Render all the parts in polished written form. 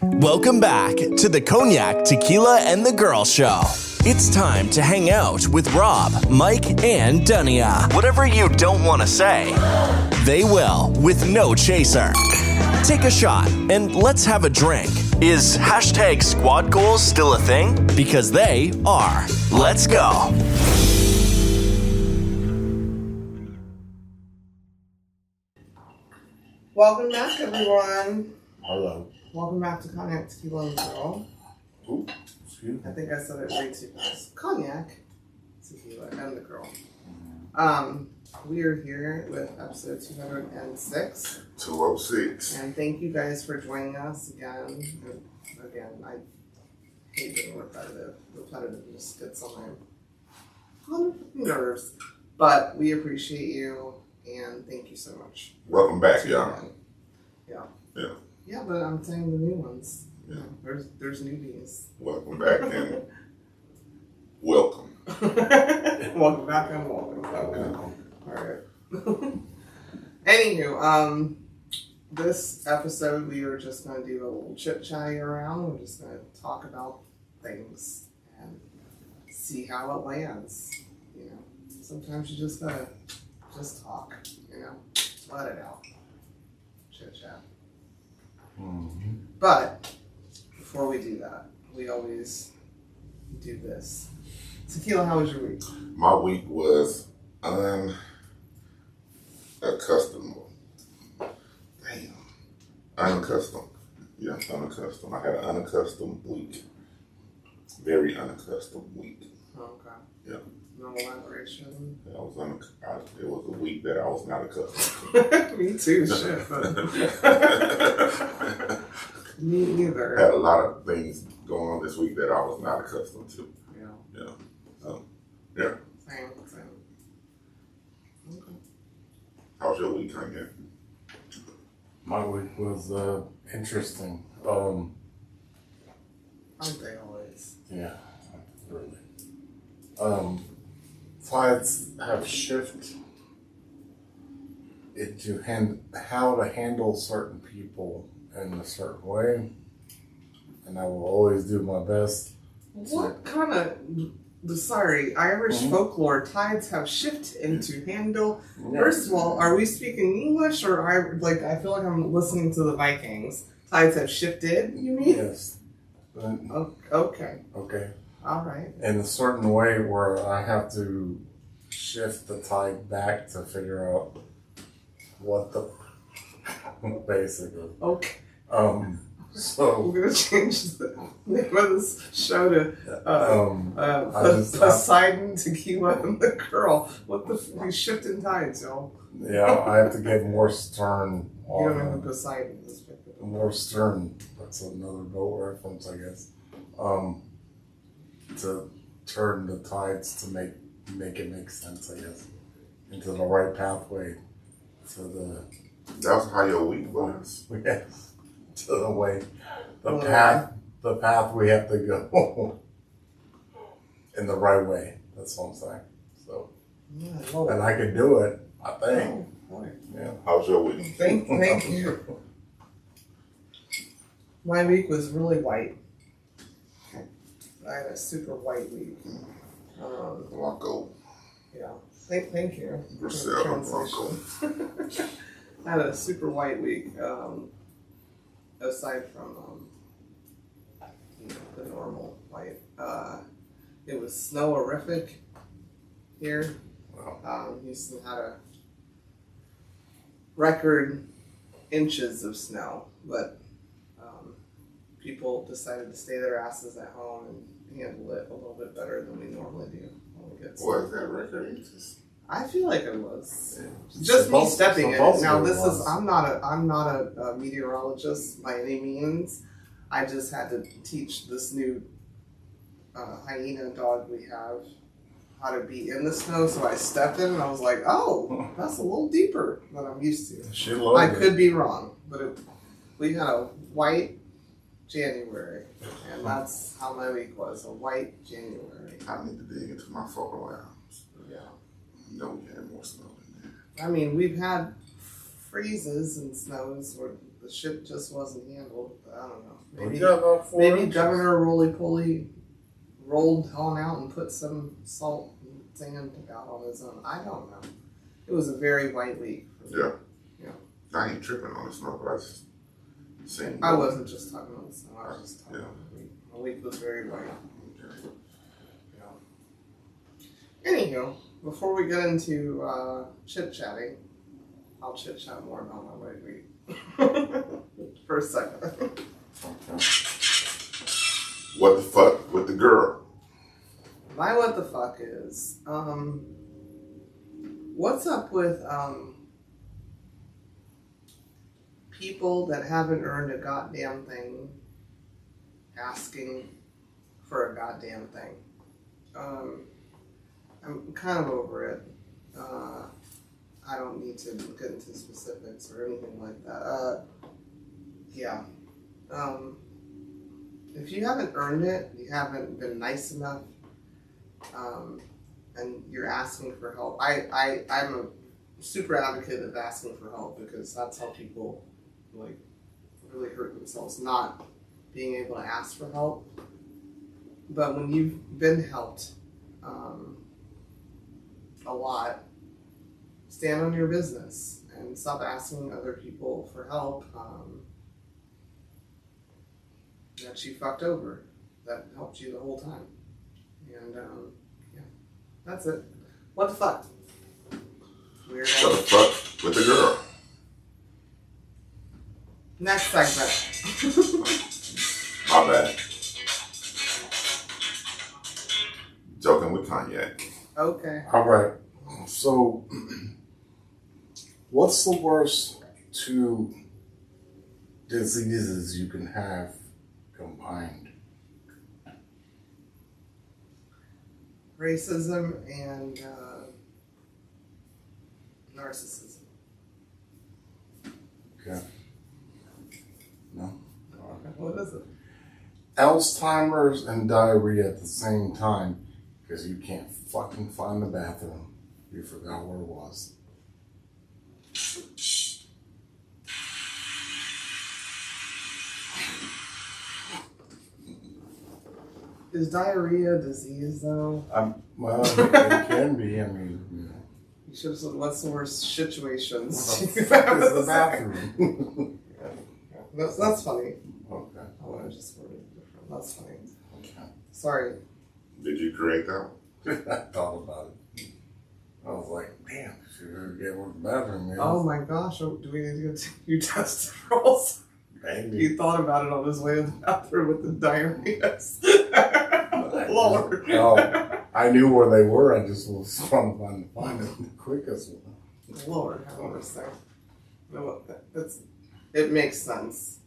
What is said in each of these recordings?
Welcome back to the Cognac, Tequila, and the Girl Show. It's time to hang out with Rob, Mike, and Dunya. Whatever you don't want to say, they will with no chaser. Take a shot and let's have a drink. Is hashtag squad goals still a thing? Because they are. Let's go. Welcome back, everyone. Hello. Welcome back to Cognac, Tequila, and the Girl. Ooh, excuse me. I think I said it way too fast. Cognac, Tequila, and the Girl. We are here with episode 206. 206. And thank you guys for joining us again. And again, I hate being repetitive. Repetitive just gets on my nerves. But we appreciate you, and thank you so much. Welcome back, y'all. Yeah. Yeah. Yeah, but I'm saying the new ones. Yeah. There's newbies. Welcome back and welcome. Welcome back and welcome. Okay. Alright. Anywho, this episode we are just gonna do a little chit chatting around. We're just gonna talk about things and see how it lands. You know. Sometimes you just gotta just talk, you know. Let it out. Chit chat. Mm-hmm. But before we do that, we always do this. Tequila, how was your week? My week was unaccustomed. Damn. Unaccustomed. Yeah, unaccustomed. I had an unaccustomed week. Very unaccustomed week. Okay. Yeah. No elaboration. It was a week that I was not accustomed to. Me too, shit. But me neither. Had a lot of things going on this week that I was not accustomed to. Yeah. Yeah. So, yeah. Same. Okay. How's your week, Cognac? My week was interesting. Aren't they always? Yeah, really. Tides have shifted into how to handle certain people in a certain way, and I will always do my best. What kind of Irish folklore tides have shifted into handle? Yeah. First of all, are we speaking English or I feel like I'm listening to the Vikings. Tides have shifted, you mean? Yes. Okay. Okay. All right. In a certain way where I have to shift the tide back to figure out what the basically. Okay. So We're gonna change the name of this show to Poseidon, Tequila, and the Girl. What the he's shifting tides, y'all. yeah, I have to get more stern. You don't know who Poseidon is. More stern. That's another boat reference, I guess. To turn the tides to make it make sense, I guess, into the right pathway to the. That's how your week was. Yes, to the way, the path we have to go in the right way. That's what I'm saying. So, and I can do it. I think. Oh, Yeah. How's your week? Thank you. My week was really white. I had a super white week. Blanco. Yeah. Thank you. Brazil Blanco. I had a super white week. Aside from the normal white, it was snow-horrific here. Wow. Houston had a record inches of snow, but people decided to stay their asses at home and handle it a little bit better than we normally do when we get snow. What is that record? I feel like it was. Yeah. Just me stepping in it. Now Supposedly this it is was. I'm not a meteorologist by any means. I just had to teach this new hyena dog we have how to be in the snow, so I stepped in and I was like, oh, that's a little deeper than I'm used to. She loved I it. could be wrong, but we had a white January, and that's how my week was, a white January. I need to dig into my photo albums. Yeah. No, we had more snow than that. I mean, we've had freezes and snows where the the shit just wasn't handled. I don't know. Maybe Governor Roly Poly rolled on out and put some salt and sand out on his own. I don't know. It was a very white week. Yeah. Yeah. I ain't tripping on the snow, but I just saying. I wasn't just talking about the snow. I was just talking about the week. The week was very white. Okay. Yeah. Anywho, before we get into chit-chatting, I'll chit-chat more about my white week. For a second. Okay. What the fuck with the girl? My what the fuck is, what's up with people that haven't earned a goddamn thing asking for a goddamn thing? I'm kind of over it. I don't need to get into specifics or anything like that. Yeah. If you haven't earned it, you haven't been nice enough, and you're asking for help. I'm a super advocate of asking for help because that's how people like really hurt themselves, not being able to ask for help. But when you've been helped a lot, stand on your business and stop asking other people for help that you fucked over, that helped you the whole time. And yeah, that's it. What the fuck? Weird. What the fuck with the girl? Next segment. My bad. Joking with Cognac. Okay. All right. So, what's the worst two diseases you can have combined? Racism and narcissism. Okay. No? What is it? Alzheimer's and diarrhea at the same time because you can't fucking find the bathroom. You forgot where it was. Is diarrhea a disease though? Well, it can be. I mean, you know. You should have said, what's the worst situations? What the fuck is the bathroom? That's funny. Okay. I want to just word it different. That's funny. Okay. Sorry. Did you create that? I thought about it. I was like, damn, should we get where the bathroom is? Oh my gosh, do we need to get you tested rolls? Maybe. He thought about it on his way to the bathroom with the diarrhea. Lord. Oh, I knew where they were. I just was trying to find it the quickest one. Lord, have mercy. No, it makes sense.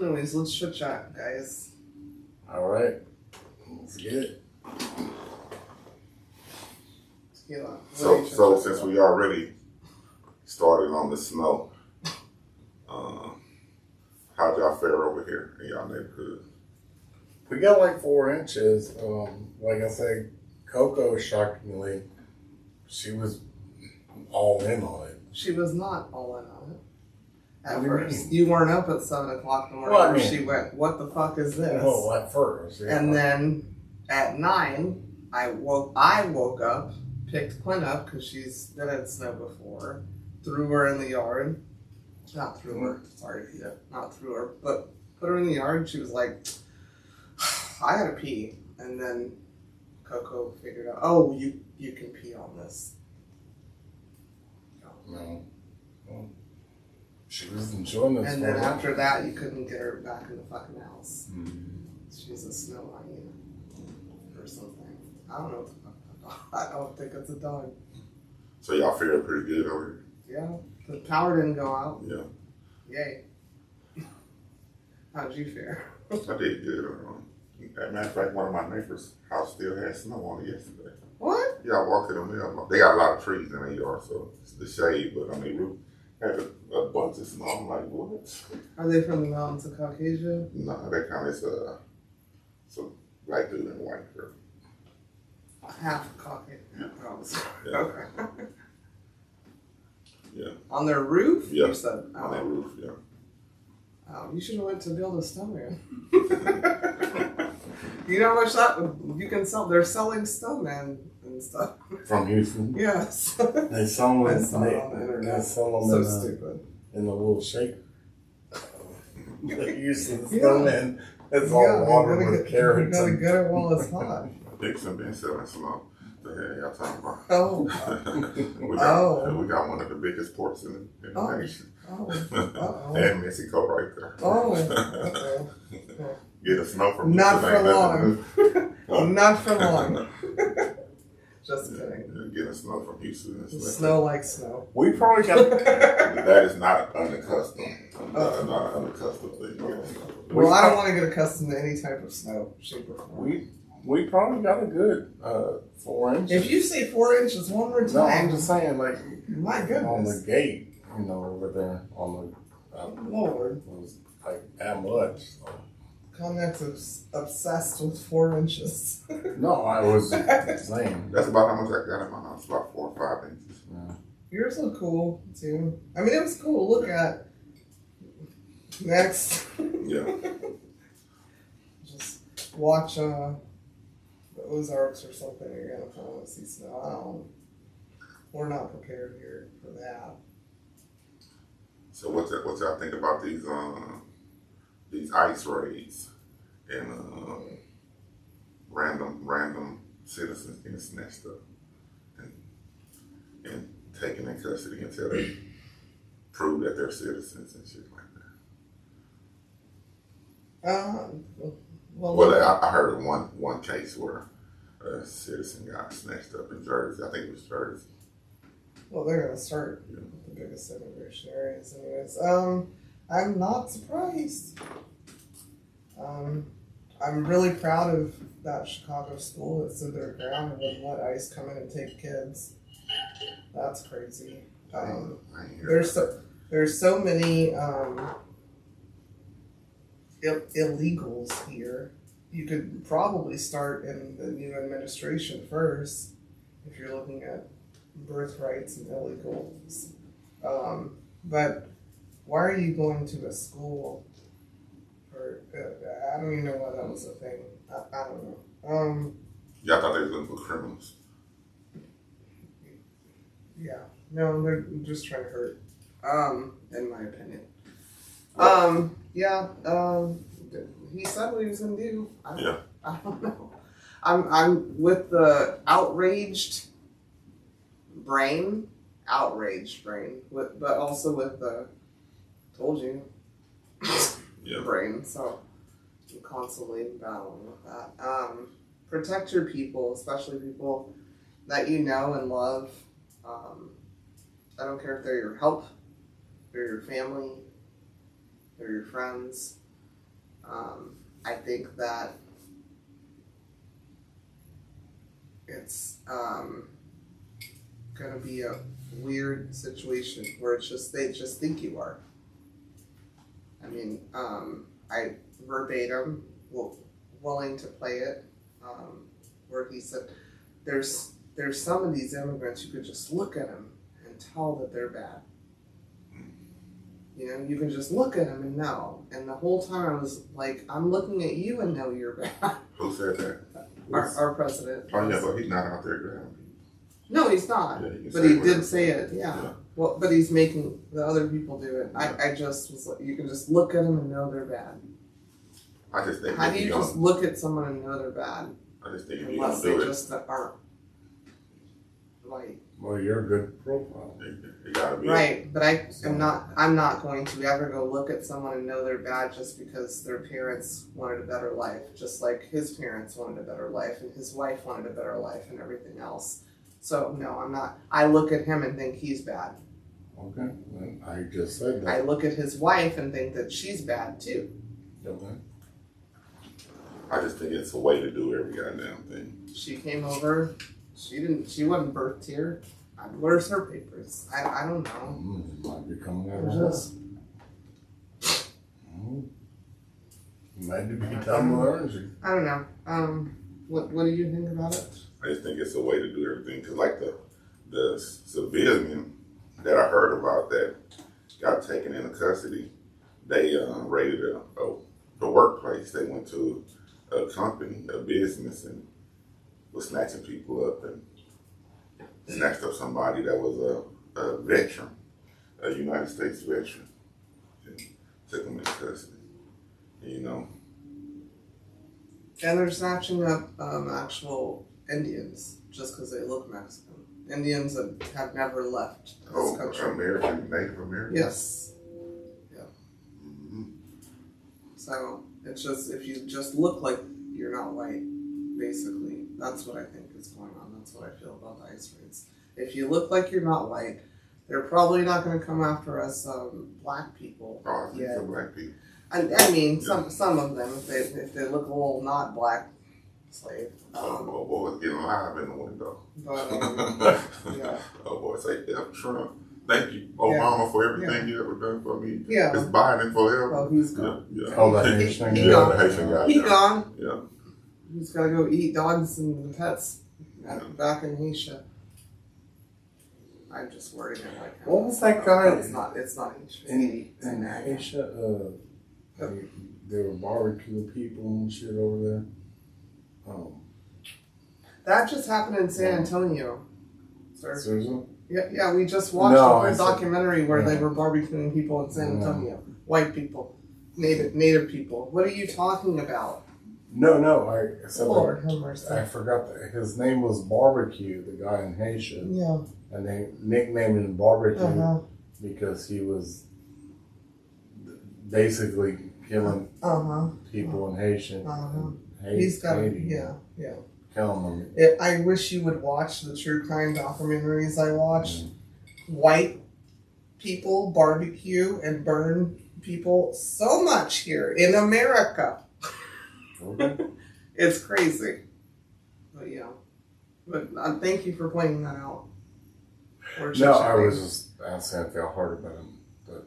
Anyways, let's chit chat, guys. All right. Let's get it. Tequila. So since we already started on the snow, how'd y'all fare over here in y'all neighborhood? We got like 4 inches. Like I said, Coco, shockingly, she was all in on it. She was not all in on it. At What do you first. mean? You weren't up at 7 o'clock in the morning Well, I where mean- she went, what the fuck is this? Well, at first. Yeah. And then at 9, I woke up, picked Quinn up because she's been in snow before, threw her in the yard. Not threw her, sorry, yeah, not threw her, but put her in the yard. She was like, I gotta pee. And then Coco figured out, oh, you can pee on this. No. Well, she was enjoying this. And then after that, you couldn't get her back in the fucking house. Mm-hmm. She's a snow hyena or something. I don't know what the fuck. I don't think it's a dog. So y'all fare pretty good over Yeah, the power didn't go out. here? Yay. How'd you fare? Yeah, I did good. As a matter of fact, one of my neighbors' house still had snow on it yesterday. What? Yeah, I walked in the middle. They got a lot of trees in their yard, so it's the shade, but I mean, roof had a bunch of snow. I'm like, what? Are they from the mountains of Caucasia? No, that kind of some black dude and white girl. Half Caucasian. Yeah. Oh, sorry. Yeah. Okay. Yeah. On their roof? Yeah. You said, On that roof, yeah. You should have went to build a snowman. You know how much that you can sell? They're selling snowmen and stuff. From Houston. Yes. They sell them. I saw it on the internet. They sell them So in, stupid. in the little shaker. Houston Yeah. snowman. It's all water with carrots. You gotta and- get it while it's hot. Dixon been selling smoke. The hell y'all talking about? Oh. We got one of the biggest ports in the nation. Oh. Uh-oh. And Mexico right there. Oh. Uh-oh. Get the snow from Not Houston, for ain't long. nothing Not for long. Just kidding. new. Getting snow from Houston. Snow like snow. We probably got. That is not unaccustomed. Not an unaccustomed thing. Well, I don't want to get accustomed to any type of snow, shape, or form. We probably got a good 4 inches. If you say 4 inches one more No, I'm time, just saying, like my on the goodness. gate, over there on the. Lord. It was like that much. So. Cognac's obsessed with 4 inches. No, I was saying. That's about how much I got in my house. About 4 or 5 inches. Yeah. Yours look cool, too. I mean, it was cool to look at. Next. Yeah. Just watch the Ozarks or something. You're going to finally see snow. We're not prepared here for that. So what y'all think about these ice raids and random citizens getting snatched up and taken in custody until they prove that they're citizens and shit like that? Well, I heard of one case where a citizen got snatched up in Jersey. I think it was Jersey. well, they're going to start with the biggest immigration areas anyways. I'm not surprised. I'm really proud of that Chicago school that stood their ground and wouldn't let ICE come in and take kids. That's crazy. I ain't hear There's so many illegals here. You could probably start in the new administration first if you're looking at birthrights and illegals. But why are you going to a school? Or I don't even know why that was a thing. I don't know. Y'all thought they was looking for criminals. Yeah. No, they're just trying to hurt. In my opinion. He said what he was gonna do. I don't know. I'm with the outraged brain, but also with the told you brain. So I'm constantly battling with that. Protect your people, especially people that you know and love. I don't care if they're your help, they're your family, they're your friends. I think that it's gonna be a weird situation where it's just they just think you are. I mean, I verbatim willing to play it, where he said, "There's some of these immigrants you could just look at them and tell that they're bad. You know, you can just look at them and know." And the whole time I was like, "I'm looking at you and know you're bad." Who said that? Our president. Oh yeah, but he's not out there grabbing people. No, he's not. Yeah, he can but say he whatever. did say it. Yeah. Well, but he's making the other people do it. I just was like, you can just look at them and know they're bad. I just think How do you just look at someone and know they're bad I just think if you unless don't they do it, just aren't like Well, you're a good profile. it gotta be right? But I'm not going to ever go look at someone and know they're bad just because their parents wanted a better life, just like his parents wanted a better life and his wife wanted a better life and everything else. So no, I'm not. I look at him and think he's bad. Okay, well, I just said I that. look at his wife and think that she's bad too. Okay. I just think it's a way to do every goddamn thing. She came over. She wasn't birthed here. Where's her papers? I don't know. Might be coming out It of was just. Might be done with energy. I don't know. What do you think about it? I just think it's a way to do everything. Cause like the civilian that I heard about that got taken into custody. They raided the workplace. They went to a company, a business, and was snatching people up and snatched up somebody that was a veteran, a United States veteran, and took him into custody. You know. And they're snatching up actual Indians just because they look Mexican. Indians that have never left this country. American, Native American? Yes. Yeah. Mm-hmm. So it's just, if you just look like you're not white, basically, that's what I think is going on. That's what I feel about the ICE raids. If you look like you're not white, they're probably not going to come after us black people. Oh, I think some black people. I mean, some of them, if they look a little not black, slave. Oh boy, getting live in the window. But, yeah. Oh boy, say F Trump. Thank you, Obama, for everything you ever done for me. Yeah. It's Biden forever. Oh, he's gone. Yeah. Oh, the Haitian guy. Yeah, the Haitian guy. He gone. Yeah. He's got to go eat dogs and pets back in Haitian. I'm just wording it like that. What was that guy? It's not Haitian. In Asia, they were barbecuing people and shit over there. That just happened in San Antonio, sir. Seriously? Yeah, we just watched a whole documentary where they were barbecuing people in San Antonio. White people, native people. What are you talking about? No, I said Lord have mercy. I forgot that his name was Barbecue, the guy in Haitian. Yeah. And they nicknamed him Barbecue because he was basically killing people in Haitian. He's got Haiti. yeah. Killing them. I wish you would watch the true crime documentaries I watch. White people barbecue and burn people so much here in America. Okay. It's crazy. But yeah. But thank you for pointing that out. No, I was just asking if y'all heard about him.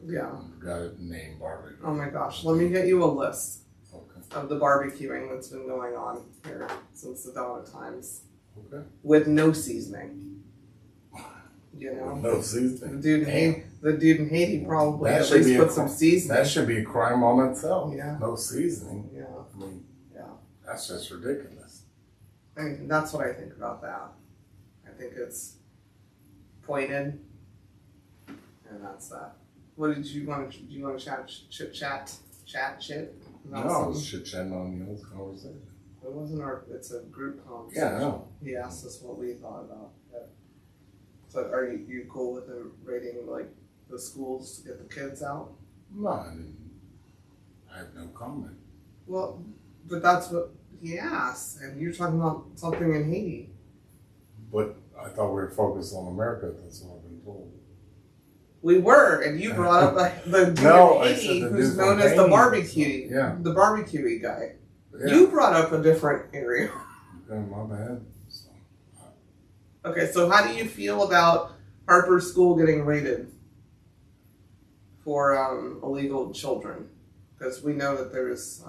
Yeah. Got it named Barbecue. Oh my gosh. Let me get you a list Okay. of the barbecuing that's been going on here since the dawn of times. Okay. With no seasoning. You know? No seasoning. The dude in Haiti probably That at should least be put some seasoning. That should be a crime on itself. Yeah. No seasoning. Yeah. I mean, Yeah. that's just ridiculous. I mean, that's what I think about that. I think it's pointed, and that's that. What did you want to? Do you want to chat shit? No, I was chit-chatting on y'all's conversation. It wasn't our. It's a group conversation. Yeah, I know. He asked us what we thought about it. So, are you cool with him raiding like the schools to get the kids out? No, I have no comment. Well, but that's what he asked, and you're talking about something in Haiti. But I thought we were focused on America. That's what I've been told. We were, and you brought up the dude No, in I said Haiti the who's dude known from as the Haiti. barbecue, the barbecue guy. Yeah. You brought up a different area. Okay, my bad. So, Okay, so how do you feel about Harper's school getting raided for illegal children? Because we know that there's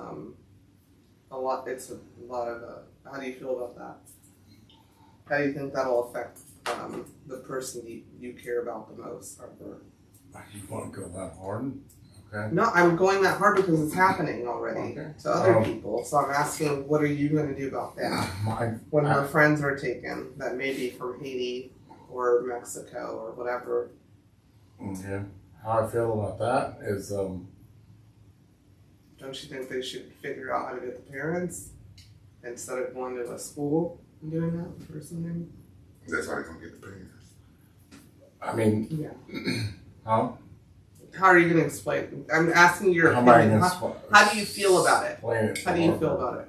a lot. It's a lot of. How do you feel about that? How do you think that'll affect the person you care about the most, Harper? you want to go that hard? Okay. No, I'm going that hard because it's happening already to other Okay. people. So I'm asking, what are you going to do about that? When her friends are taken, that may be from Haiti or Mexico or whatever. Okay. How I feel about that is, Don't you think they should figure out how to get the parents instead of going to a school and doing that or something? That's how they're going to get the parents. I mean, Yeah. huh? How are you going to explain? I'm asking your How am I opinion. gonna How do you feel about it? explain it to How do you Harper? feel about it?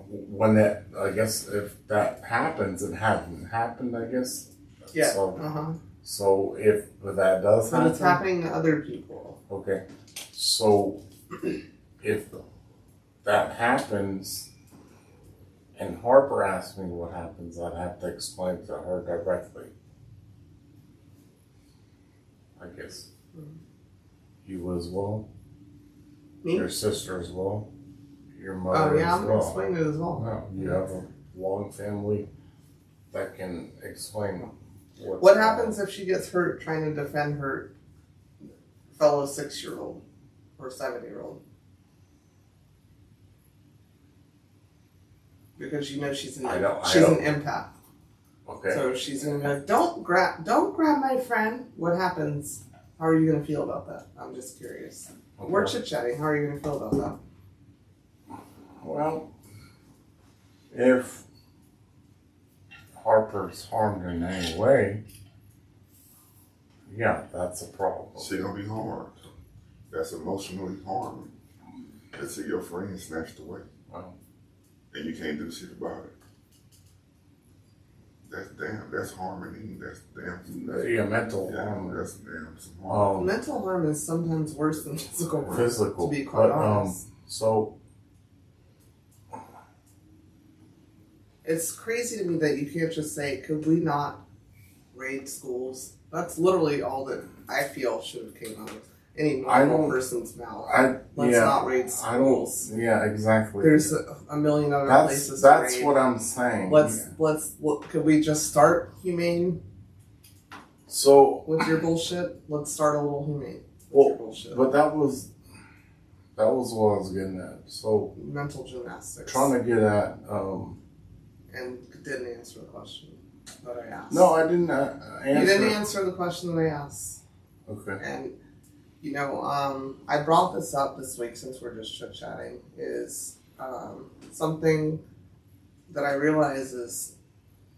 When that, I guess, if that happens, it hasn't happened, I guess. Yeah. So, so if that does But happen, it's happening to other people. okay. So if that happens, and Harper asks me what happens, I'd have to explain to her directly. I guess. You as well. Me? Your sister as well. Your mother Oh yeah, as I'm well. gonna explain it as well. No, you have a long family that can explain What happens if she gets hurt trying to defend her fellow 6-year-old or 7-year-old? Because you know she's an empath. Okay. So she's gonna be like, don't grab my friend. What happens? How are you gonna feel about that? I'm just curious. Okay. We're chit-chatting. How are you gonna feel about that? Well, if Harper's harmed in any way, yeah, that's a problem. She gonna be harmed. That's emotionally harming. To see your friend snatched away. Wow. And you can't do shit about it. That's harming. That's damn. Yeah, mental Yeah, harm. that's damn some harm. Mental harm is sometimes worse than physical harm. Physical. To be quite But honest. so It's crazy to me that you can't just say, could we not raid schools? That's literally all that I feel should have came out of any normal person's mouth. Let's not raid schools. Yeah, exactly. There's a million other places That's to raid. what I'm saying. Could we just start humane So with your bullshit? Let's start a little humane with your bullshit. but that was what I was getting at. So Mental gymnastics. trying to get at And didn't answer the question that I asked. no, I didn't answer. You didn't answer the question that I asked. Okay. And, I brought this up this week since we're just chit-chatting, is something that I realize is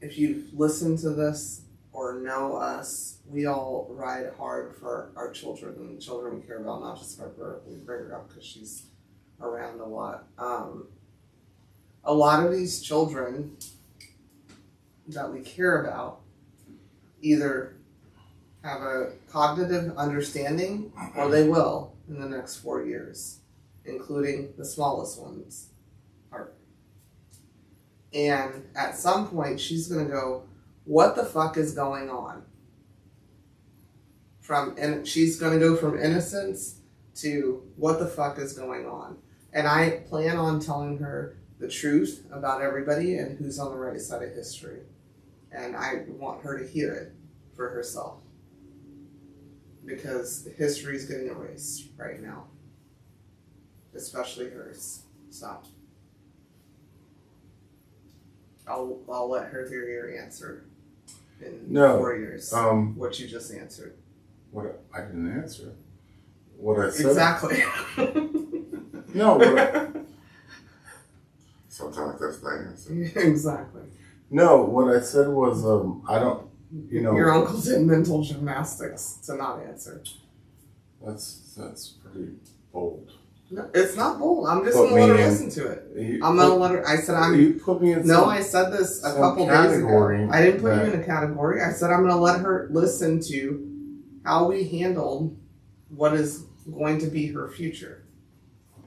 if you've listened to this or know us, we all ride hard for our children and the children we care about, not just Harper. We bring her up because she's around a lot. A lot of these children that we care about either have a cognitive understanding or they will in the next 4 years, including the smallest ones, Harper. And at some point, she's going to go, what the fuck is going on? And she's going to go from innocence to what the fuck is going on. And I plan on telling her the truth about everybody and who's on the right side of history. And I want her to hear it for herself. Because history is getting erased right now. Especially hers. So I'll let her hear your answer in 4 years. What you just answered. What I didn't answer. What I said. Exactly. No. Sometimes that's the answer. Exactly. No, what I said was I don't. Your uncle did mental gymnastics to not answer. That's pretty bold. No, it's not bold. I'm just going to let her listen to it. I'm going to let her. I said You put me in. No, I said this a couple days ago. I didn't put you in a category. I said I'm going to let her listen to how we handled what is going to be her future.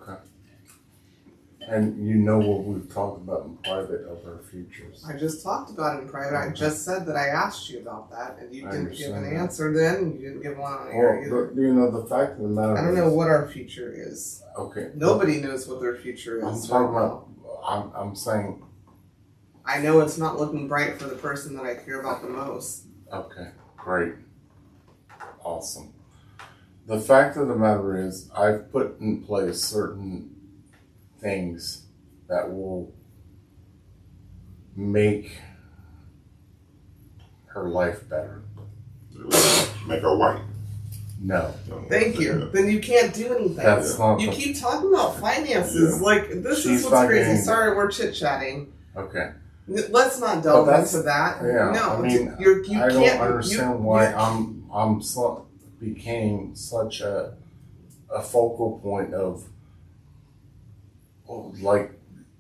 Okay. And you know what we've talked about in private of our futures. I just talked about it in private. I just said that I asked you about that, and you didn't give an that. answer then. You didn't give one on air either. The fact of the matter I don't know what our future is. Okay. Nobody knows what their future is. I'm talking about, I'm saying. I know it's not looking bright for the person that I care about the most. Okay, great. Awesome. The fact of the matter is, I've put in place certain things that will make her life better. Make her white. No. Thank you. Then you can't do anything. That's not. You keep talking about finances. Yeah. Like, this She's is what's crazy. getting- Sorry, we're chit-chatting. Okay. Let's not delve into that. Yeah. No, I mean, you I don't can't understand why I'm became such a focal point of like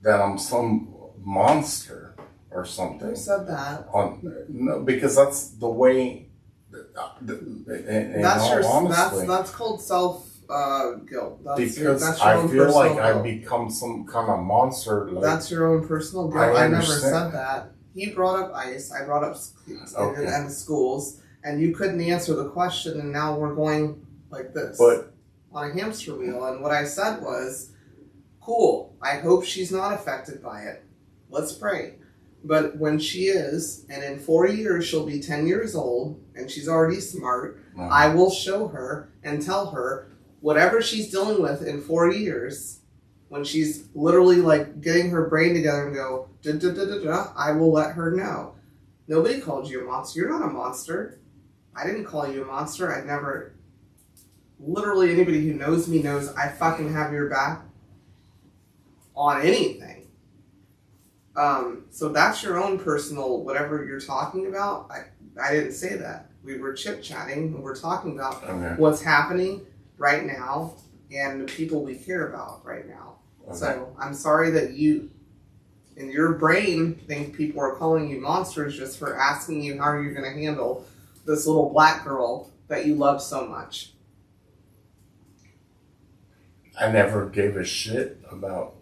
that I'm some monster or something. Who said that? No, because that's the way. That's called self guilt. Because that's your I own feel like personal I've guilt. become some kind of monster. Like, That's your own personal guilt. I I never understand. said that. He brought up ICE. I brought up Okay. and the schools, and you couldn't answer the question, and now we're going like this But on a hamster wheel. And what I said was, cool. I hope she's not affected by it. Let's pray. But when she is, and in 4 years she'll be 10 years old, and she's already smart, I will show her and tell her whatever she's dealing with in 4 years, when she's literally like getting her brain together and go, da, da, da, da, da, I will let her know. Nobody called you a monster. You're not a monster. I didn't call you a monster. I never, literally anybody who knows me knows I fucking have your back on anything. So that's your own personal, whatever you're talking about. I didn't say that. We were chit-chatting and we're talking about what's happening right now and the people we care about right now. Okay. So I'm sorry that you, in your brain, think people are calling you monsters just for asking you how you're going to handle this little black girl that you love so much. I never gave a shit about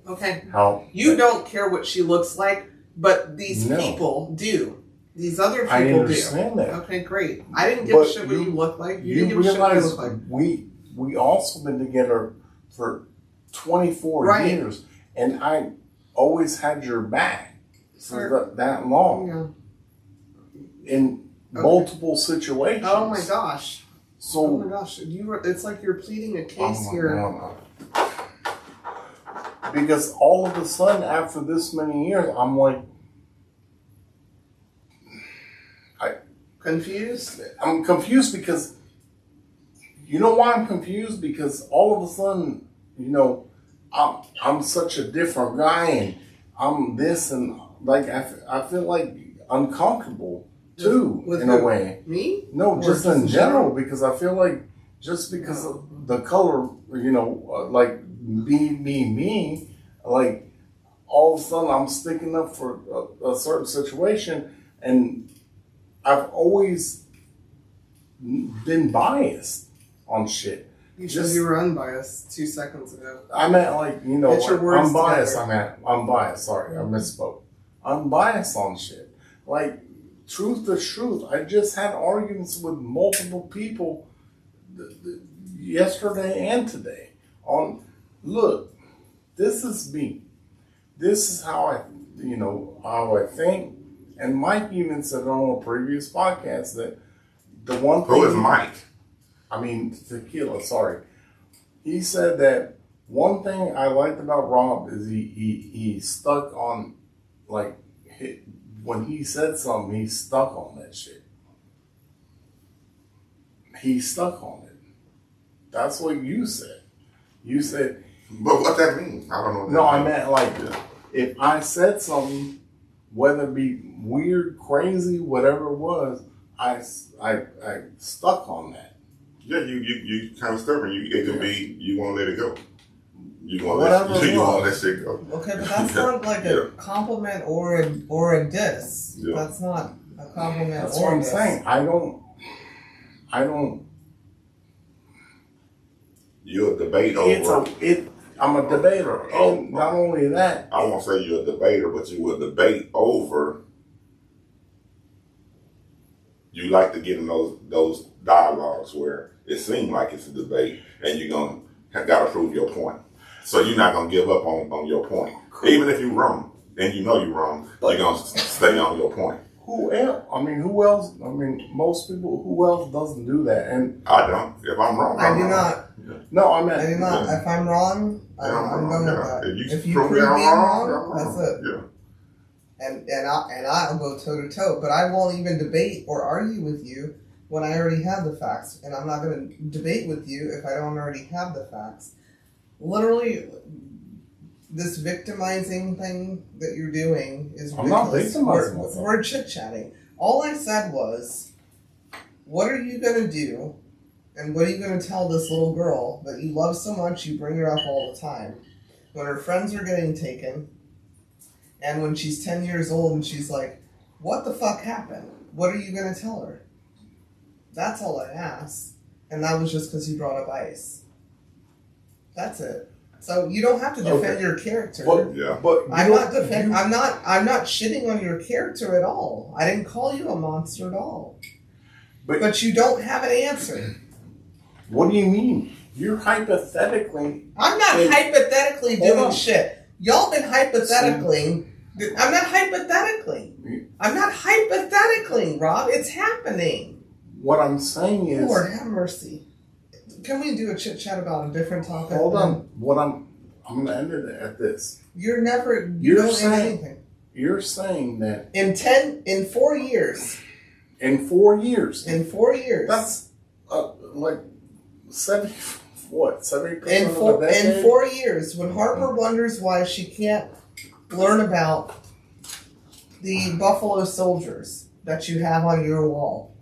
how... You don't care what she looks like, but these people do. These other people do. I understand that. Okay, great. I didn't give a shit what you look like. You didn't give a shit what you look like. We also been together for 24 years, and I always had your back for that long. Yeah. In multiple situations. Oh my gosh. So, oh my gosh. It's like you're pleading a case here. No. Because all of a sudden, after this many years, I'm like, confused? I'm confused because, you know why I'm confused? Because all of a sudden, you know, I'm such a different guy and I'm this and like, I feel like uncomfortable too, in a way. Me? No, just in general, because I feel like just because of the color, you know, like me, like all of a sudden I'm sticking up for a certain situation, and I've always been biased on shit. You said you were unbiased 2 seconds ago. I meant like, you know, I'm biased. I'm biased. Sorry, I misspoke. I'm biased on shit. Like, truth to truth, I just had arguments with multiple people yesterday and today on, look, this is me. This is how I think. And Mike even said on a previous podcast that the one thing... Who is Mike? I mean, Tequila, sorry. He said that one thing I liked about Rob is he stuck on, like, when he said something, he stuck on that shit. He stuck on it. That's what you said. You said... But what that means? I don't know what No, I meant like, if I said something, whether it be weird, crazy, whatever it was, I stuck on that. Yeah, you kind of stubborn. It can be, you won't let it go. You won't Whatever let shit go. Okay, but that's not like a compliment or a diss. Yeah. That's not a compliment That's or what I'm diss. saying. I don't. You're a debate over. I'm a debater. And not only that. I won't say you're a debater, but you will debate over. You like to get in those dialogues where it seems like it's a debate and you're going to got to prove your point. So you're not going to give up on your point. Even if you're wrong and you know you're wrong, you're going to stay on your point. Who else? Who else? Most people, who else doesn't do that? And I don't. If I'm wrong, I do not. Yeah. No, I mean, I do not. If I'm wrong, I'm done with that. If you prove me wrong, that's it. Yeah. And I'll go toe to toe, but I won't even debate or argue with you when I already have the facts, and I'm not going to debate with you if I don't already have the facts. Literally, this victimizing thing that you're doing is ridiculous. I'm not victimizing myself. We're chit-chatting. All I said was, what are you going to do, and what are you going to tell this little girl that you love so much you bring her up all the time, when her friends are getting taken, and when she's 10 years old and she's like, what the fuck happened? What are you going to tell her? That's all I asked. And that was just because you brought up ice. That's it. So you don't have to defend your character. But I'm not shitting on your character at all. I didn't call you a monster at all. But you don't have an answer. What do you mean? You're hypothetically... I'm not hypothetically doing shit. Y'all been hypothetically I'm not hypothetically. Rob. It's happening. What I'm saying is, Lord have mercy. Can we do a chit chat about a different topic? hold on. I'm gonna end it at this. You don't end anything. You're saying that in 4 years. In 4 years. That's like 70. What? 70% in of the decade? In 4 years, when Harper wonders why she can't learn about the Buffalo Soldiers that you have on your wall.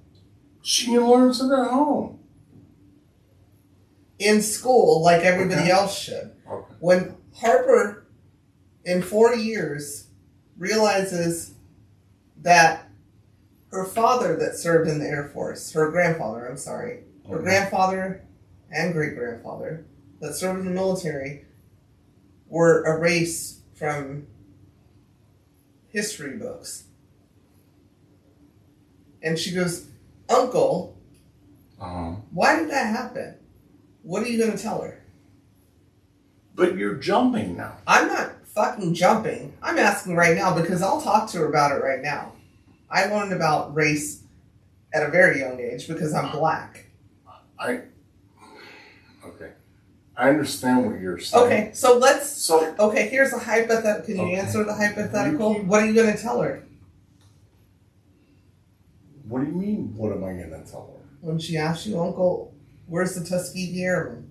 She learns it at home. In school, like everybody else should. Okay. When Harper, in 4 years, realizes that her father that served in the Air Force, her grandfather and great-grandfather that served in the military were erased from history books. And she goes, Uncle, why did that happen? What are you going to tell her? But you're jumping now. I'm not fucking jumping. I'm asking right now because I'll talk to her about it right now. I learned about race at a very young age because I'm black. Okay. I understand what you're saying. Okay, so here's a hypothetical. Can you answer the hypothetical? What are you going to tell her? What do you mean, what am I going to tell her? When she asks you, Uncle, where's the Tuskegee Airmen?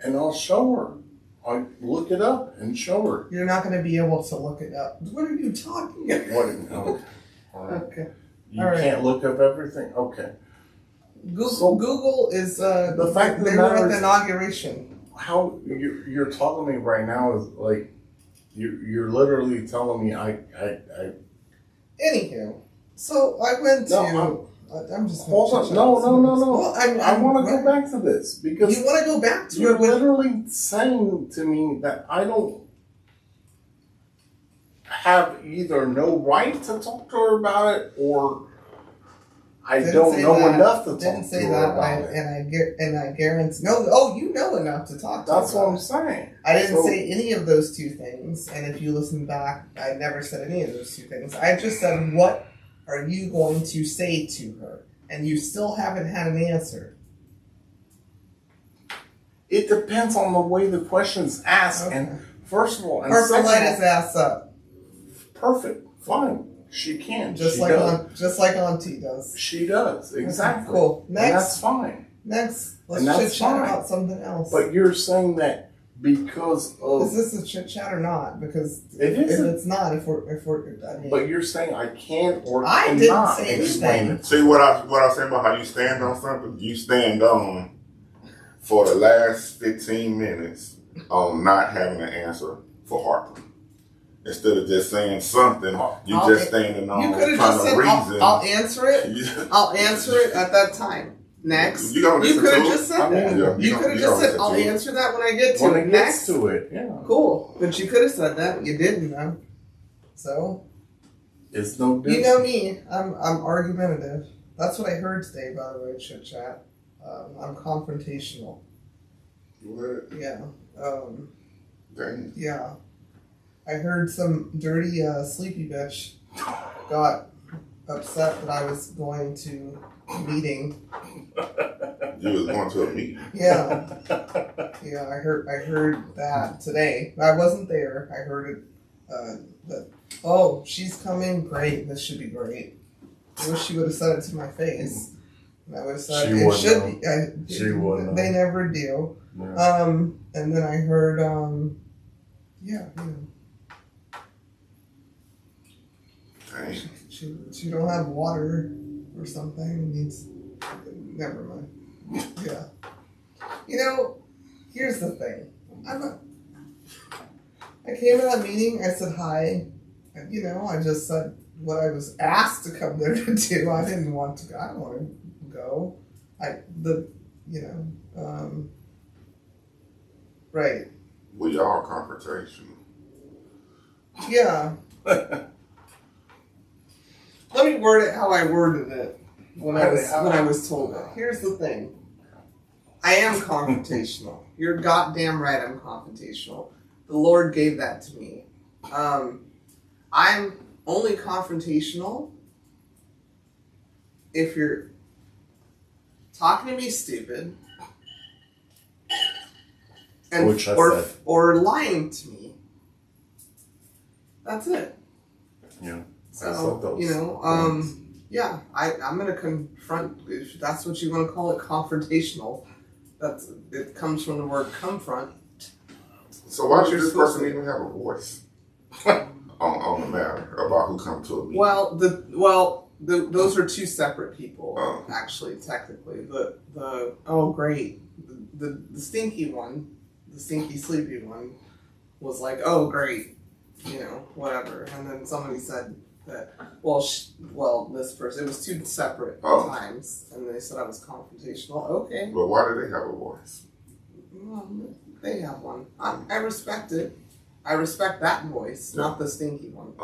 And I'll show her. I'll look it up and show her. You're not going to be able to look it up. What are you talking about? What? No. All right. Okay. You can't look up everything? Okay. Google is, the fact they were at the inauguration. How you're talking to me right now is like, you're literally telling me I Anywho, so I went to... I'm just hold on. No. Well, I want to go back to this because you want to go back to you're it. With, literally saying to me that I don't have either no right to talk to her about it or I don't know enough to talk to her about it. And I guarantee you know enough to talk to her. That's what I'm saying. I didn't say any of those two things, and if you listen back, I never said any of those two things. I just said, what are you going to say to her? And you still haven't had an answer. It depends on the way the question's asked. Okay. And first of all, Harper light his ass up. Perfect. Fine. She can. Just like Auntie does. She does. Exactly. Cool. Next. And that's fine. Next. Let's chit chat about something else. But you're saying that because of... Is this a chit chat or not? Because if it's not, if we're I mean, but you're saying I can't or I cannot didn't say explain anything. it. See what I was saying about how you stand on something? You stand on for the last 15 minutes on not having an answer for Harper. Instead of just saying something, just standing on trying to reason. I'll answer it. I'll answer it at that time. Next. You could have just said that. You could have just said, I'll answer that when I get to it. When it gets to it, yeah. Cool. But you could have said that, but you didn't, though. So. It's no different. You know me. I'm argumentative. That's what I heard today, by the way, Chit Chat. I'm confrontational. What? Yeah. Dang. Yeah. I heard some dirty, sleepy bitch got upset that I was going to a meeting. You was going to a meeting? Yeah. Yeah, I heard that today. I wasn't there. I heard it, oh, she's coming? Great. This should be great. I wish she would have said it to my face. And I would have said, it should be. She wouldn't. They never do. Yeah. And then I heard, yeah. She don't have water or something. Needs. Never mind. Yeah. You know, here's the thing. I came to that meeting. I said hi. And, you know, I just said what I was asked to come there to do. I didn't want to go. I don't want to go. Right. We are confrontational. Yeah. Let me word it how I worded it when I was told it. Here's the thing. I am confrontational. You're goddamn right I'm confrontational. The Lord gave that to me. I'm only confrontational if you're talking to me stupid and Which I said. or lying to me. That's it. Yeah. So, yeah, I'm gonna confront, if that's what you want to call it, confrontational. It comes from the word confront. So why does this person even have a voice on the matter about who come to a meeting? Those are two separate people, actually, technically. The stinky one, the stinky sleepy one, was like, oh great, whatever. And then somebody said that, this person, it was two separate times, and they said I was confrontational. Okay. But why do they have a voice? Well, they have one. I respect it. I respect that voice, not the stinky one.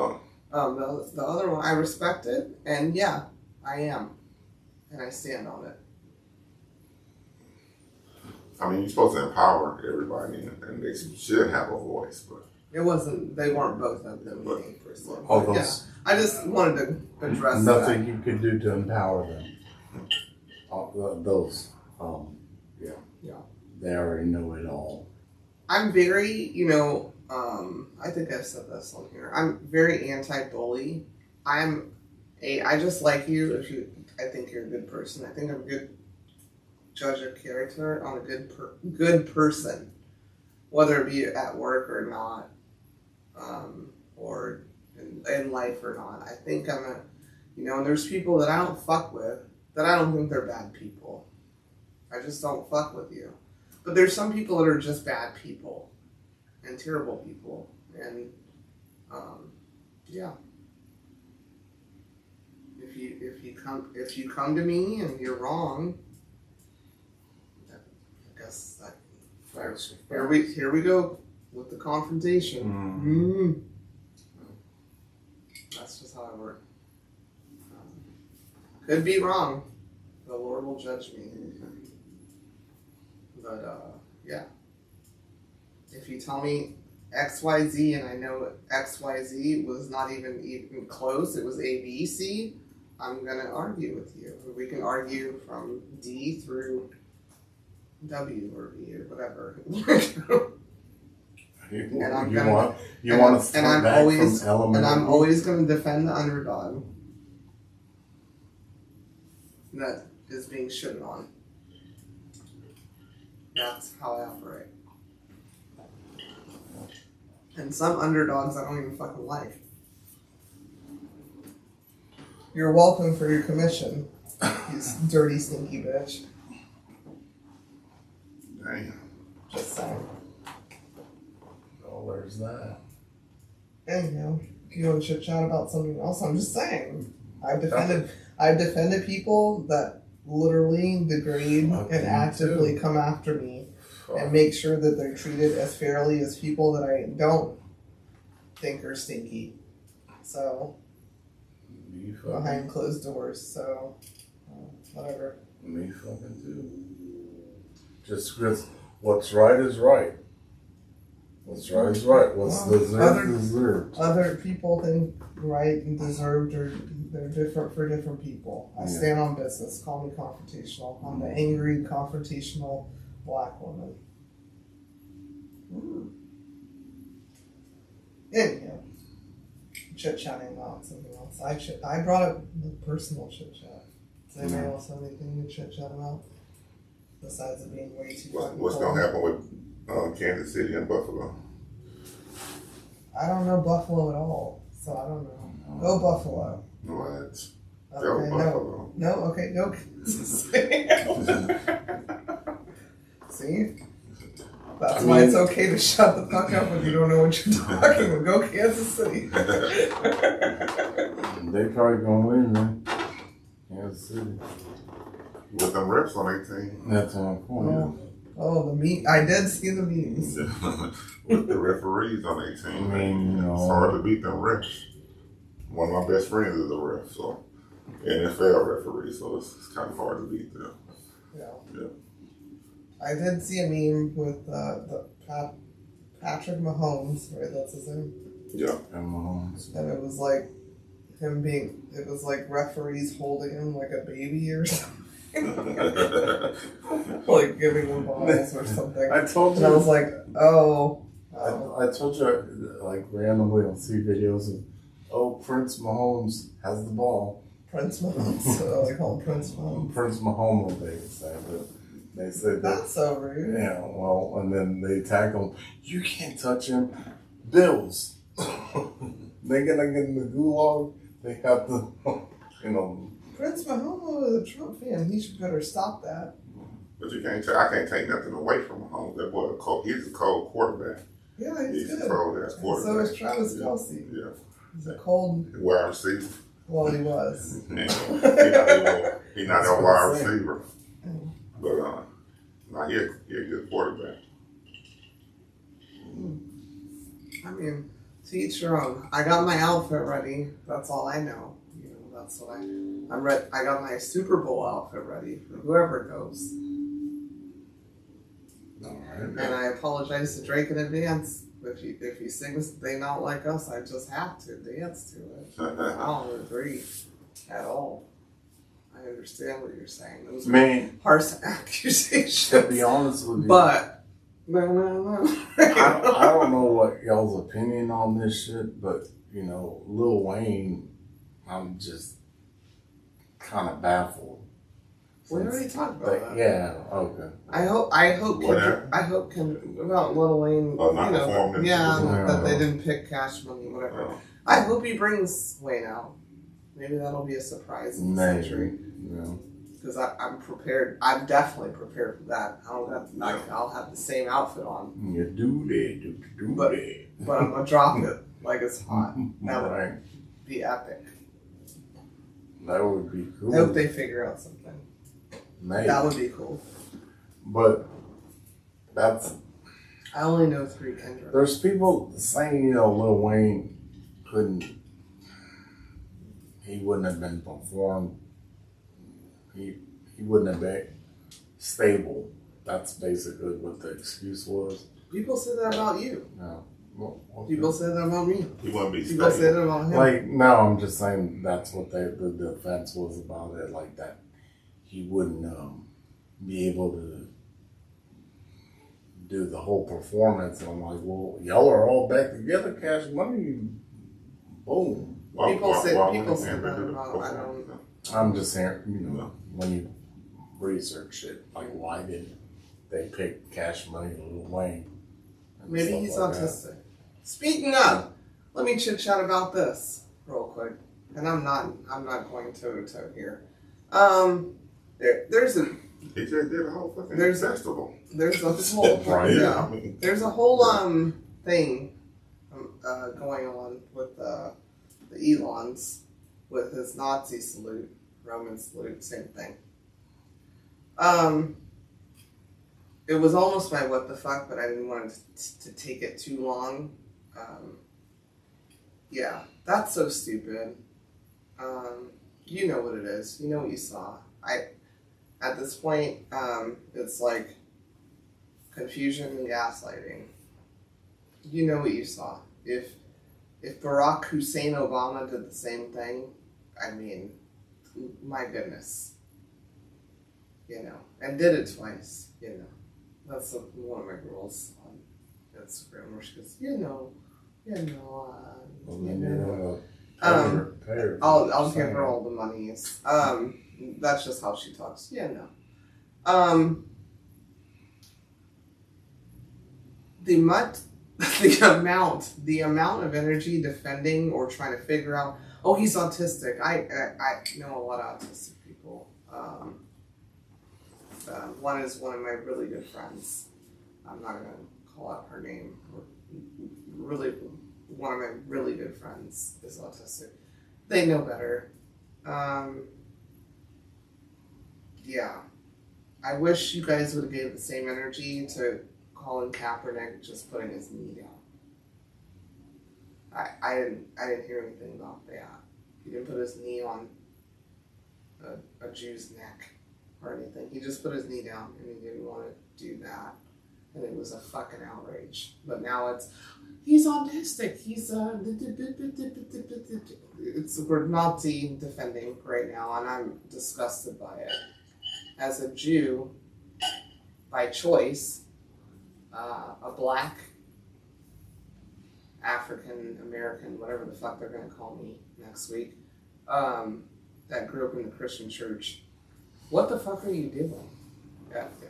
The other one, I respect it, and yeah, I am. And I stand on it. I mean, you're supposed to empower everybody, and they should have a voice, but... They weren't both of them meeting per se. Yeah, I just wanted to address nothing you could do to empower them. They already know it all. I'm very, I think I've said this on here. I'm very anti-bully. I just like you I think you're a good person. I think I'm a good judge of character on a good person, whether it be at work or not, or in life or not. I think I'm and there's people that I don't fuck with that I don't think they're bad people. I just don't fuck with you. But there's some people that are just bad people and terrible people, and if you come to me and you're wrong, I guess that here we go with the confrontation. Mm-hmm. That's just how I work. Could be wrong. The Lord will judge me. But if you tell me XYZ and I know XYZ was not even close, it was ABC, I'm gonna argue with you. We can argue from D through W or V or whatever. You want to start back from elementary? And I'm always gonna defend the underdog that is being shitted on. That's how I operate. And some underdogs I don't even fucking like. You're welcome for your commission, you dirty, stinky bitch. Damn. Just saying. Oh, there's that. Anyhow, if you want to chit chat about something else, I'm just saying. I've defended people that literally degrade and actively come after me and make sure that they're treated as fairly as people that I don't think are stinky. So, behind closed doors, so, whatever. Me fucking too. Just because what's right is right. What's right is right. What's deserved is deserved. Other people think right and deserved they're different for different people. I stand on business. Call me confrontational. I'm the angry, confrontational black woman. Anyhow, chit-chatting about something else. I brought up the personal chit-chat. Does anybody else have anything to chit-chat about? Besides it being way too fucking What's going to happen with Kansas City and Buffalo? I don't know Buffalo at all, so I don't know. Go Buffalo. What? Okay, Go Buffalo. No, okay, go. See? That's why it's okay to shut the fuck up when you don't know what you're talking about. Go Kansas City. They probably gonna win, man. Kansas City. With them refs on 18. That's on point. Oh, the meat. I did see the memes. With the referees on 18. It's hard to beat them refs. One of my best friends is a ref, so NFL referee, so it's kind of hard to beat them. Yeah. I did see a meme with the Patrick Mahomes, right? That's his name. Yeah. And Mahomes. And it was like it was like referees holding him like a baby or something. Like giving him balls or something. I told And I was you. like, oh. I told you, like, randomly I'll see videos of, Prince Mahomes has the ball. Prince Mahomes. So I call him Prince Mahomes. Prince Mahomes, they say, but they said that. That's so rude. Yeah, well, and then they tackle him. You can't touch him. Bills. They're gonna get in the gulag. They have to, Prince Mahomes is a Trump fan. He should better stop that. But I can't take nothing away from Mahomes. That boy, he's a cold quarterback. Yeah, he's He's good. a cold ass And quarterback. so is Travis Kelce. Yeah. He's a cold. Wide receiver. Well, he was. He's not a wide receiver. But no, he's a good quarterback. I mean, to each your own. I got my outfit ready. That's all I know. You know, that's what I'm ready. I got my Super Bowl outfit ready for whoever goes. And I apologize to Drake in advance. If he sings "They Not Like Us," I just have to dance to it. I don't agree at all. I understand what you're saying. Those are harsh accusations. To be honest with you, But no. I don't know what y'all's opinion on this shit, but Lil Wayne, I'm just kind of baffled. We already talked about that. Yeah, okay. I hope about Lil Wayne. That they didn't pick Cash Money, whatever. I hope he brings Wayne out. Maybe that'll be a surprise in the century. Yeah. Because I'm prepared. I'm definitely prepared for that. I'll have the same outfit on. You do that. But I'm gonna drop it like it's hot. That would Right. be epic. That would be cool. I hope they figure out something. Maybe. That would be cool. But that's. I only know 3 Kendrick. There's people saying, Lil Wayne he wouldn't have been performed. He wouldn't have been stable. That's basically what the excuse was. People say that about you. No. Well, okay. People say that about me. He wouldn't be People stable. say that about him. Like, no, I'm just saying that's what the defense was about it. Like that, he wouldn't be able to do the whole performance. And I'm like, well, y'all are all back together. Cash Money, boom. People say that wouldn't he about. do the I don't. I'm just saying, when you research it, like why did they pick Cash Money and Lil Wayne? And Maybe stuff he's like autistic. Speaking of, let me chit chat about this real quick, and I'm not going toe to toe here. There's a He just did a whole fucking festival. There's a whole there's a whole thing going on with the Elons with his Nazi salute, Roman salute, same thing. It was almost my what the fuck, but I didn't want to take it too long. Yeah, that's so stupid. You know what it is. You know what you saw. At this point, it's like confusion and gaslighting. You know what you saw. If Barack Hussein Obama did the same thing, I mean, my goodness. And did it twice, That's one of my girls on Instagram where she goes, I'll give her all the monies. That's just how she talks. The amount of energy defending or trying to figure out, he's autistic. I know a lot of autistic people. One is one of my really good friends. I'm not going to call out her name. Really, one of my really good friends is autistic. They know better. Yeah. I wish you guys would have gave the same energy to Colin Kaepernick just putting his knee down. I didn't hear anything about that. He didn't put his knee on a Jew's neck or anything. He just put his knee down and he didn't want to do that. and it was a fucking outrage. But now he's autistic. We're Nazi defending right now, and I'm disgusted by it. As a Jew, by choice, a black African American, whatever the fuck they're gonna call me next week, that grew up in the Christian church. What the fuck are you doing?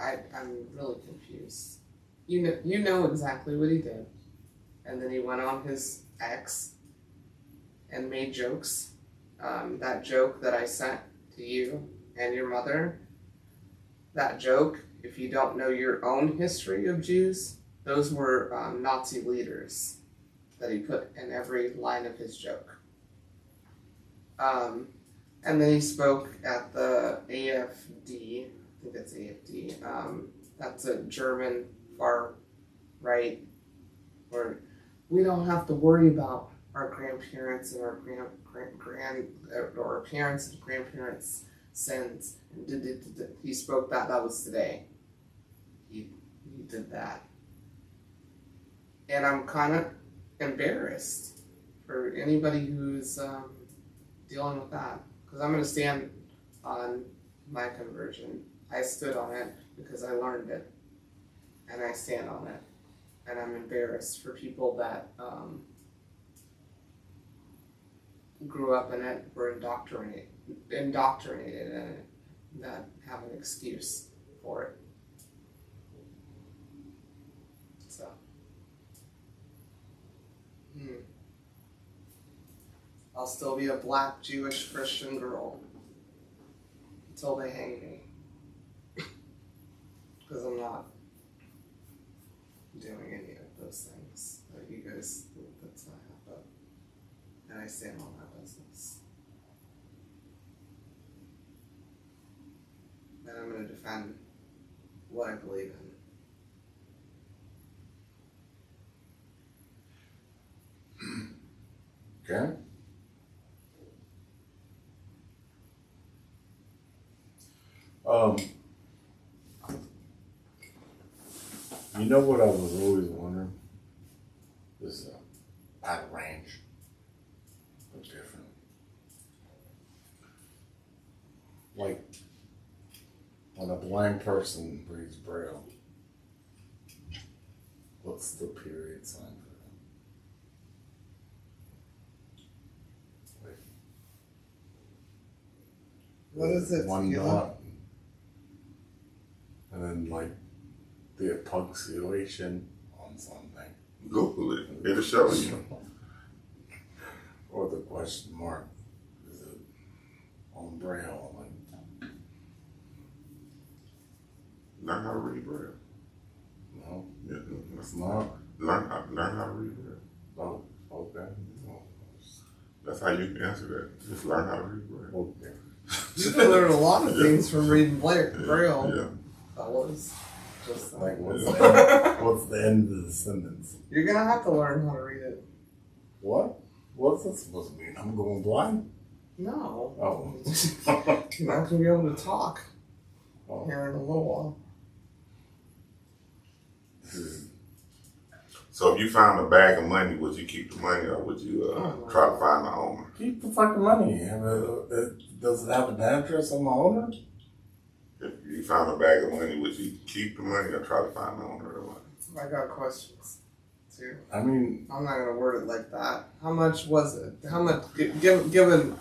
I'm really confused. You know exactly what he did. And then he went on his X and made jokes. That joke that I sent to you and your mother, that joke, if you don't know your own history of Jews, those were Nazi leaders that he put in every line of his joke. And then he spoke at the AFD, I think that's AFD, that's a German far right, where we don't have to worry about our grandparents and our or our parents and grandparents' sins. He spoke that was today. He did that. And I'm kind of embarrassed for anybody who's dealing with that. Because I'm going to stand on my conversion. I stood on it because I learned it. And I stand on it. And I'm embarrassed for people that grew up in it, were indoctrinated in it, that have an excuse for it. So. I'll still be a black Jewish Christian girl until they hang me. Because I'm not doing any of those things that you guys think that's not happen. And I stand on that business. And I'm going to defend what I believe in. Okay. You know what I was always wondering? This is out of range, but different. Like when a blind person reads Braille, what's the period sign for them? Like, What is it? One Tequila? dot. And then like the punctuation on something. Google it. It'll show you. Or the question mark. Is it on Braille? Like, Learn how to read Braille. no, Yeah, it's not. learn how to read Braille. Oh, okay. That's how you can answer that. Just learn how to read Braille. Okay. You can learn a lot of things from reading Braille. Yeah. Fellas. Just Like what's saying. what's the end of the sentence? You're gonna have to learn how to read it. What? What's that supposed to mean? I'm going blind? No. Oh. You're not gonna be able to talk Oh. here in a little while. So if you found a bag of money, would you keep the money or would you try to find the owner? Keep the fucking money. Does it have an address on the owner? If you found a bag of money, would you keep the money or try to find the owner of the money? I got questions too. I mean, I'm not gonna word it like that. How much was it? How much? Given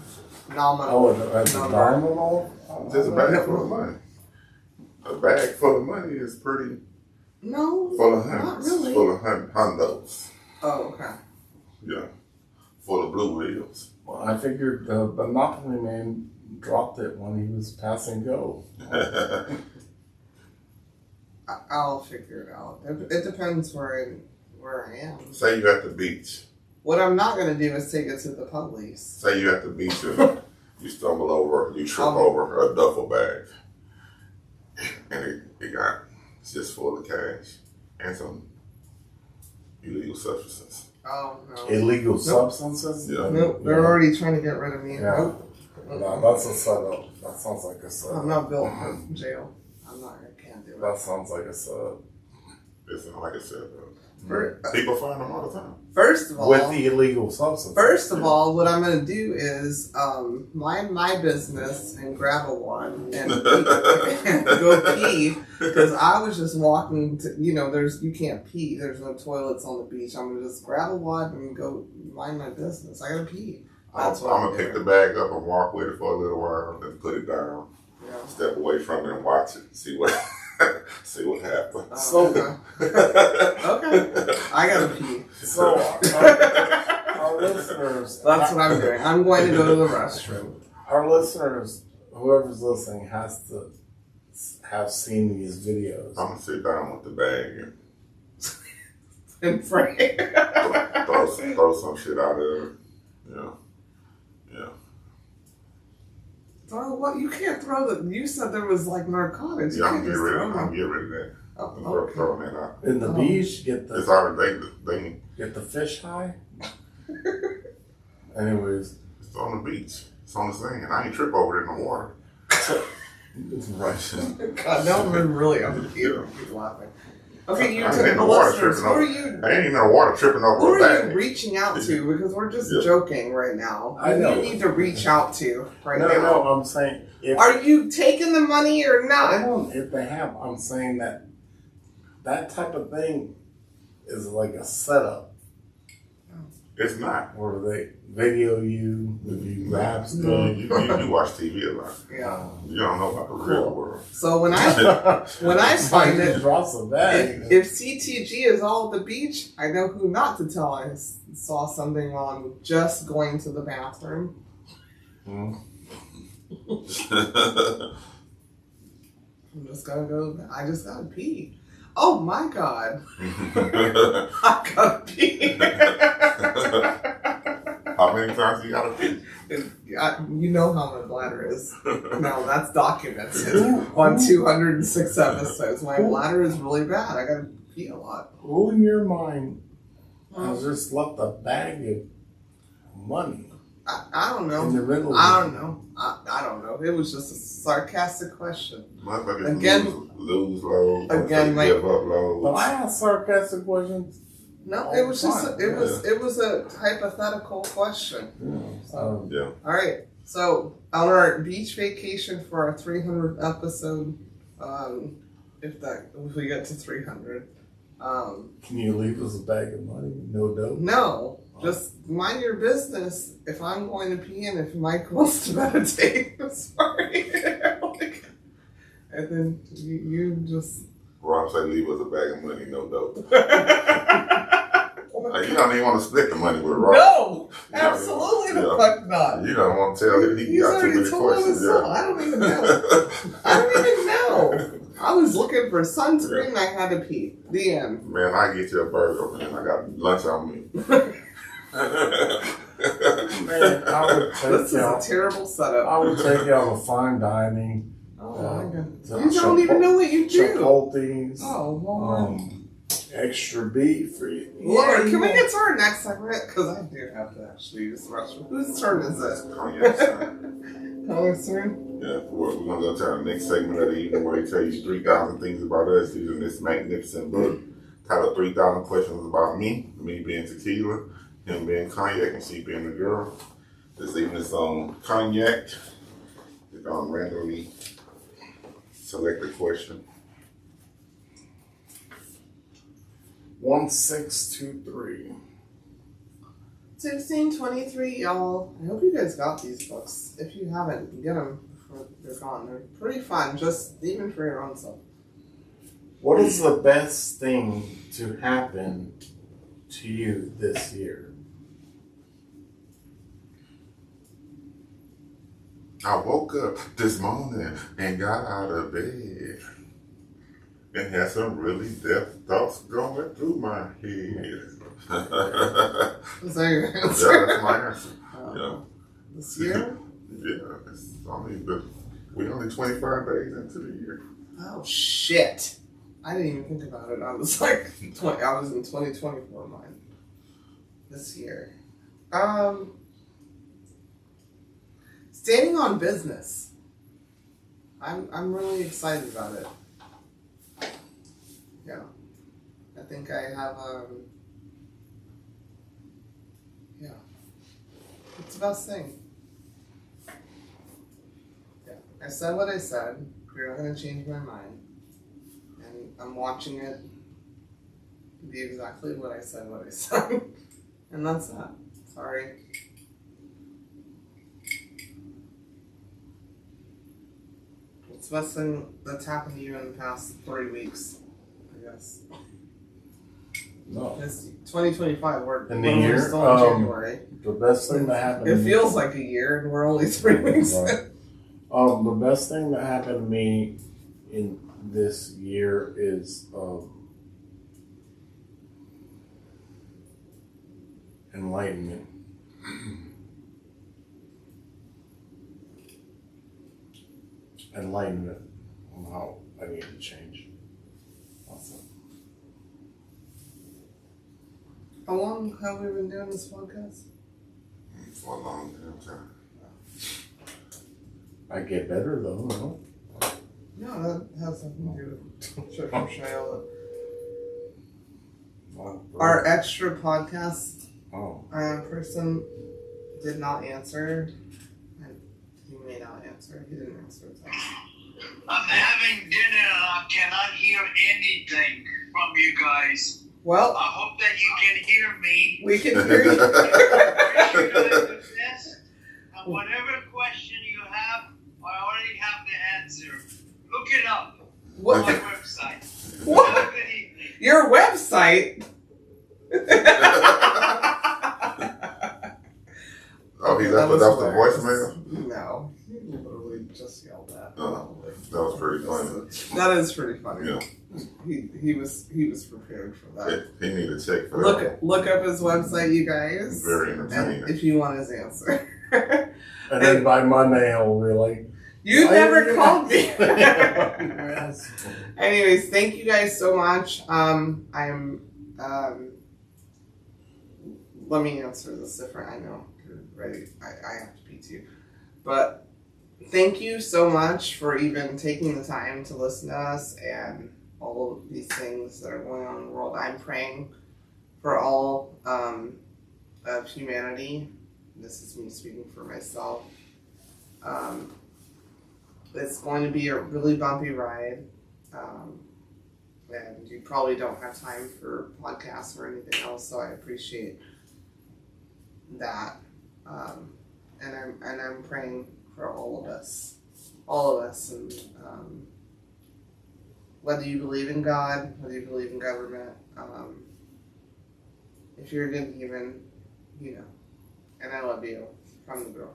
nominal. it's a number. nominal? Just a bag full of money. A bag full of money is pretty No, full of not hundreds. really. Full of hundos. Oh, okay. Yeah. Full of blue wheels. Well, I figured the Monopoly man dropped it when he was passing go. I'll figure it out. It depends where I am. Say you're at the beach. What I'm not gonna do is take it to the police. Say you're at the beach and you stumble over, you trip over a duffel bag. And it's just full of cash and some illegal substances. Oh no. Illegal substances? Yeah. Nope, they're already trying to get rid of me. Yeah. Nope. No, that's a setup. That sounds like a setup. I'm not built for jail. I can't do it. That sounds like a setup. It's not like a setup. For- People find them all the time. First of all, with the illegal substance. First of all, what I'm going to do is mind my business and grab a wand and, and go pee, because I was just walking to, you can't pee. There's no toilets on the beach. I'm going to just grab a wand and go mind my business. I got to pee. That's what I'm going to pick the bag up and walk with it for a little while, then put it down, step away from it and watch it, see what happens. Oh, okay. I got to pee. So, our listeners. That's what I'm doing. I'm going to go to the restroom. Our listeners, whoever's listening, has to have seen these videos. I'm going to sit down with the bag And pray. and throw some shit out of it. Yeah. Throw what? You can't throw the. You said there was like narcotics. Yeah, You I'm can't getting just rid throw of them. I'm getting rid of that. Oh, I'm okay. throwing that out. In the beach, get It's the already, they get the fish high. Anyways, it's on the beach. It's on the sand. I ain't trip over it in the water. it's Russian. God, no, I'm really. I'm here. Keep laughing. Okay, you I ain't took in the the water listeners. Who tripping are over. you? I ain't even in the water tripping Who over a are you bag. reaching out to? Because we're just Yeah. joking right now. I know. You need to reach out to right now. No, I'm saying if Are you taking the money or I not? don't, if they have, I'm saying that type of thing is like a setup It's not. where they video you if you grab stuff. You watch TV a lot. Yeah. You don't know about the real world. So when I find it, drops a bag. if CTG is all at the beach, I know who not to tell. I saw something while I'm just going to the bathroom. Hmm. I'm just gonna go. I just gotta pee. Oh my god! I gotta pee. How many times you gotta pee? You know how my bladder is. No, that's documented on 206 episodes. My bladder is really bad. I gotta pee a lot. Who in your mind has just left a bag of money I don't know. in the middle? I don't know. I don't know. It was just a sarcastic question. Motherfuckers Again- lose load. Again, give up But load. I ask sarcastic questions. No, it was just Fine. it was a hypothetical question. Yeah. All right. So on our beach vacation for our 300th episode, if we get to 300, Can you leave us a bag of money? No dough? no, just mind your business. If I'm going to pee and if Mike wants to meditate, sorry. And then you just. Rob said leave us a bag of money, no dope. You don't even want to split the money with Rob. No, You don't absolutely even- the yeah. fuck not. You don't want to tell him he He's got too already many told questions. himself. I don't even know. I don't even know. I was looking for sunscreen and I had to pee. The end. Man, I get you a burger, man. I got lunch on me. Man, I would take This is a y'all. terrible setup. I would take y'all to fine dining. Oh my god. to You don't even know what you do. Chipotle's. Oh, Lord. Extra beef for you. Lord, Yeah, can we you get to our next segment? Because I do have to actually use the restroom. Whose turn is it? Cognac, son. Color's turn? Yeah, we're going to go to our next segment of the evening where we tell you 3,000 things about us using this magnificent book titled 3,000 Questions About Me being Tequila, him being Cognac, and she being the girl. This evening is on Cognac. We're going to randomly select a question. 1623. 1623, y'all. I hope you guys got these books. If you haven't, get them before they're gone. They're pretty fun, just even for your own self. What is the best thing to happen to you this year? I woke up this morning and got out of bed and had some really depth thoughts going through my head. Is that your Yeah, answer? that's my answer. Yeah. This year? Yeah, it's we're only 25 days into the year. Oh, shit. I didn't even think about it. I was like, I was in 2024 mind. This year. Standing on business. I'm really excited about it. Yeah. think I have, yeah. It's the best thing. Yeah. I said what I said. You're not going to change my mind. And I'm watching it be exactly what I said, and that's that. Sorry. What's the best thing that's happened to you in the past 3 weeks, I guess? No. It's 2025, we're In the year, still in January. The best thing that happened. It feels like a year, and we're only 3 weeks in. Right. The best thing that happened to me in this year is enlightenment. Enlightenment on how I need to change. That's it. How long have we been doing this podcast? For a long damn time. I get better though, no? No, that has nothing to do with Shia. Our extra podcast person did not answer. And he may not answer. He didn't answer. I'm having dinner and I cannot hear anything from you guys. Well, I hope that you can hear me. we can hear you. And whatever question you have, I already have the answer. Look it up What? on my website. What? Have a good evening. Your website? Oh, he left without the voicemail? No. He literally just yelled that. Oh, that was pretty funny. That is pretty funny. Yeah. He was prepared for that. He needed a check for that. Look up his website, you guys. Very entertaining. And if you want his answer. And then by Monday he'll be like, You why never did you- called me. Yes. Anyways, thank you guys so much. Let me answer this different. I know you're ready. I have to pee too. But thank you so much for even taking the time to listen to us and all of these things that are going on in the world. I'm praying for all of humanity. This is me speaking for myself. It's going to be a really bumpy ride. And you probably don't have time for podcasts or anything else, so I appreciate that. And I'm praying for all of us, and whether you believe in God, whether you believe in government, if you're a good human, you know. And I love you from the girl.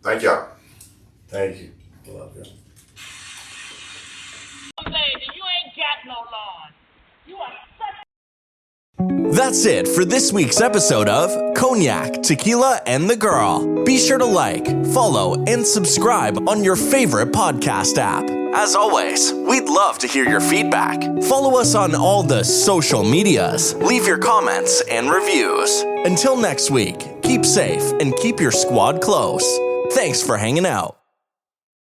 Thank y'all. Thank you. I love you. You ain't got no lawn. You are such. That's it for this week's episode of Cognac, Tequila, and the Girl. Be sure to like, follow, and subscribe on your favorite podcast app. As always, we'd love to hear your feedback. Follow us on all the social medias. Leave your comments and reviews. Until next week, keep safe and keep your squad close. Thanks for hanging out.